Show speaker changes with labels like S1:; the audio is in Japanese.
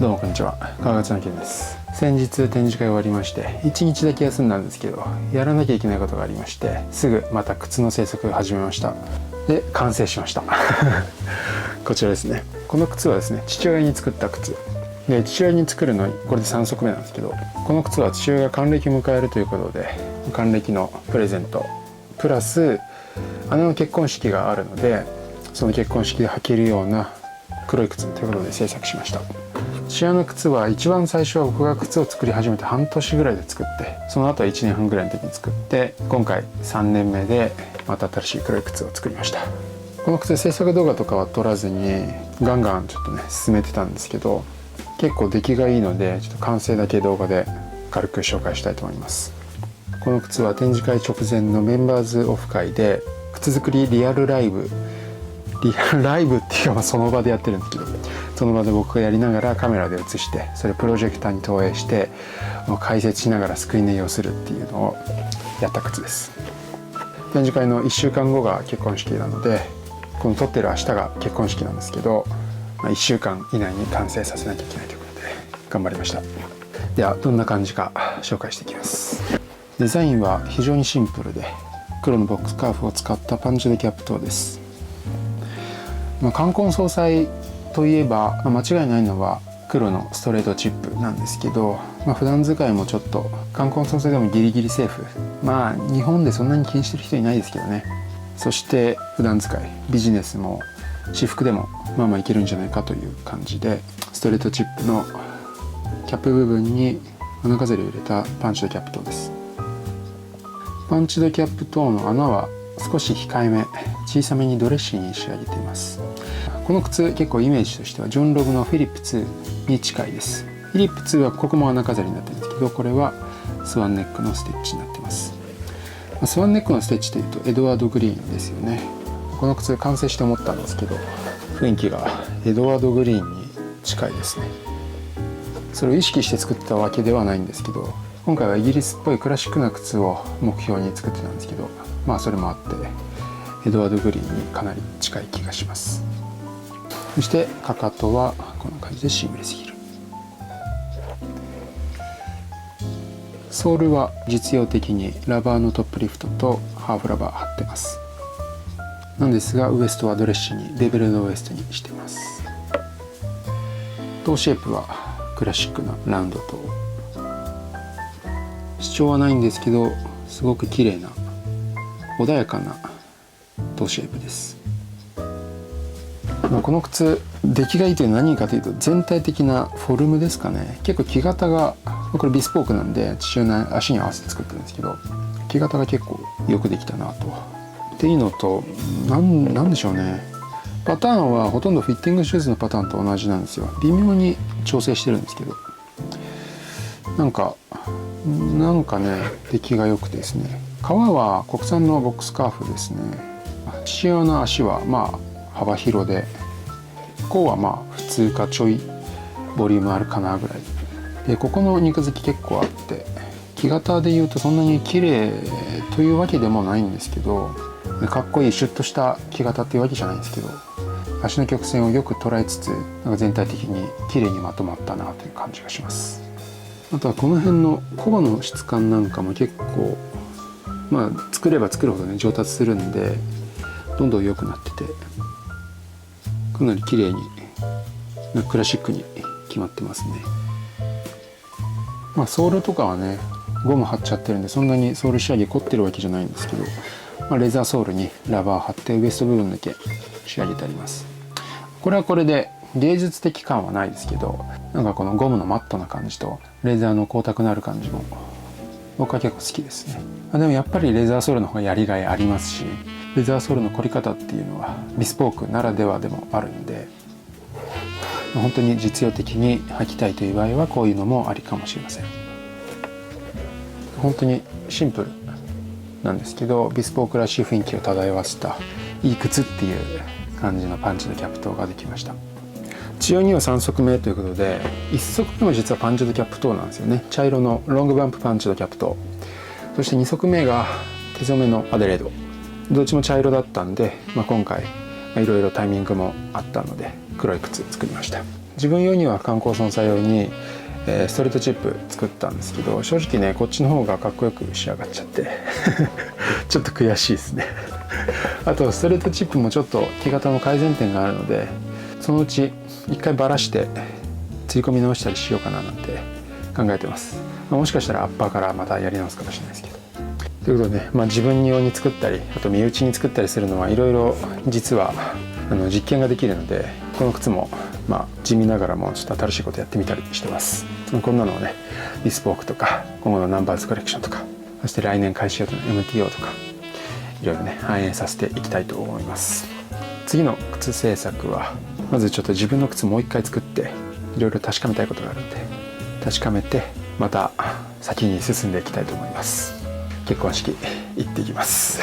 S1: どうもこんにちは、川勝の健です。先日展示会終わりまして1日だけ休んだんですけど、やらなきゃいけないことがありまして、すぐまた靴の製作を始めました。で完成しましたこちらですね。この靴はですね、父親に作った靴で、父親に作るのこれで3足目なんですけど、この靴は父親が還暦を迎えるということで、還暦のプレゼントプラス姉の結婚式があるので、その結婚式で履けるような黒い靴ということで制作しました。父親の靴は一番最初は僕が靴を作り始めて半年ぐらいで作って、その後は1年半ぐらいの時に作って、今回3年目でまた新しい黒い靴を作りました。この靴制作動画とかは撮らずにガンガンちょっとね進めてたんですけど、結構出来がいいので、ちょっと完成だけ動画で軽く紹介したいと思います。この靴は展示会直前のメンバーズオフ会で靴作りリアルライブっていうか、その場でやってるんですけど、その場で僕がやりながらカメラで映して、それプロジェクターに投影して解説しながらすくい縫いをするっていうのをやった靴です。展示会の1週間後が結婚式なので、この撮ってる明日が結婚式なんですけど、1週間以内に完成させなきゃいけないということで頑張りました。ではどんな感じか紹介していきます。デザインは非常にシンプルで、黒のボックスカーフを使ったパンチドキャップ等です。冠婚葬祭といえば、間違いないのは黒のストレートチップなんですけど、普段使いもちょっと冠婚葬祭でもギリギリセーフ。日本でそんなに気にしてる人いないですけどね。そして普段使い、ビジネスも私服でもいけるんじゃないかという感じで、ストレートチップのキャップ部分に穴飾りを入れたパンチドキャップ等です。パンチドキャップ等の穴は少し控えめ、小さめにドレッシーに仕上げています。この靴結構イメージとしてはジョンロブのフィリップ2に近いです。フィリップ2はここも穴飾りになってるんですけど、これはスワンネックのステッチになっています。スワンネックのステッチというとエドワード・グリーンですよね。この靴完成して思ったんですけど、雰囲気がエドワード・グリーンに近いですね。それを意識して作ったわけではないんですけど、今回はイギリスっぽいクラシックな靴を目標に作ってたんですけど、それもあってエドワード・グリーンにかなり近い気がします。そしてかかとはこんな感じでシームレスヒール。ソールは実用的にラバーのトップリフトとハーフラバー貼ってます。なんですがウエストはドレッシュにレベルのウエストにしています。トーシェイプはクラシックなラウンドトー。主張はないんですけど、すごく綺麗な穏やかなトーシェイプです。この靴出来がいいというのは何かというと、全体的なフォルムですかね。結構木型が、これビスポークなんで父親の足に合わせて作ってるんですけど、木型が結構よくできたなと。っていうのと、なんでしょうね、パターンはほとんどフィッティングシューズのパターンと同じなんですよ。微妙に調整してるんですけど、なんかね出来が良くてですね。革は国産のボックスカーフですね。父親の足は幅広で、甲は普通かちょいボリュームあるかなぐらいで、ここの肉付き結構あって、木型でいうとそんなに綺麗というわけでもないんですけど、かっこいいシュッとした木型っていうわけじゃないんですけど、足の曲線をよく捉えつつ、全体的に綺麗にまとまったなという感じがします。あとはこの辺の甲の質感なんかも結構作れば作るほどね上達するんで、どんどん良くなってて、かなり綺麗にクラシックに決まってますね。ソールとかはねゴム貼っちゃってるんで、そんなにソール仕上げ凝ってるわけじゃないんですけど、レザーソールにラバー貼ってウエスト部分だけ仕上げてあります。これはこれで芸術的感はないですけど、このゴムのマットな感じとレザーの光沢のある感じも僕は結構好きですね。でもやっぱりレザーソールの方がやりがいありますし、レザーソールの凝り方っていうのはビスポークならではでもあるんで、本当に実用的に履きたいという場合はこういうのもありかもしれません。本当にシンプルなんですけど、ビスポークらしい雰囲気を漂わせたいい靴っていう感じのパンチのキャップ等ができました。父親には3足目ということで、1足目も実はパンチドキャップ等なんですよね。茶色のロングバンプパンチドキャップ等、そして2足目が手染めのアデレード、どっちも茶色だったんで、今回いろいろタイミングもあったので黒い靴作りました。自分用には観光損災用にストレートチップ作ったんですけど、正直ねこっちの方がかっこよく仕上がっちゃってちょっと悔しいですねあとストレートチップもちょっと木型の改善点があるので、そのうち一回バラして釣り込み直したりしようかななんて考えてます。もしかしたらアッパーからまたやり直すかもしれないですけど。ということでね、自分用に作ったり、あと身内に作ったりするのはいろいろ実は実験ができるので、この靴も地味ながらもちょっと新しいことやってみたりしてます。こんなのをね、ビスポークとか今後のナンバーズコレクションとか、そして来年開始予定の MTO とかいろいろね反映させていきたいと思います。次の靴制作はまずちょっと自分の靴もう一回作っていろいろ確かめたいことがあるので、確かめてまた先に進んでいきたいと思います。結婚式行ってきます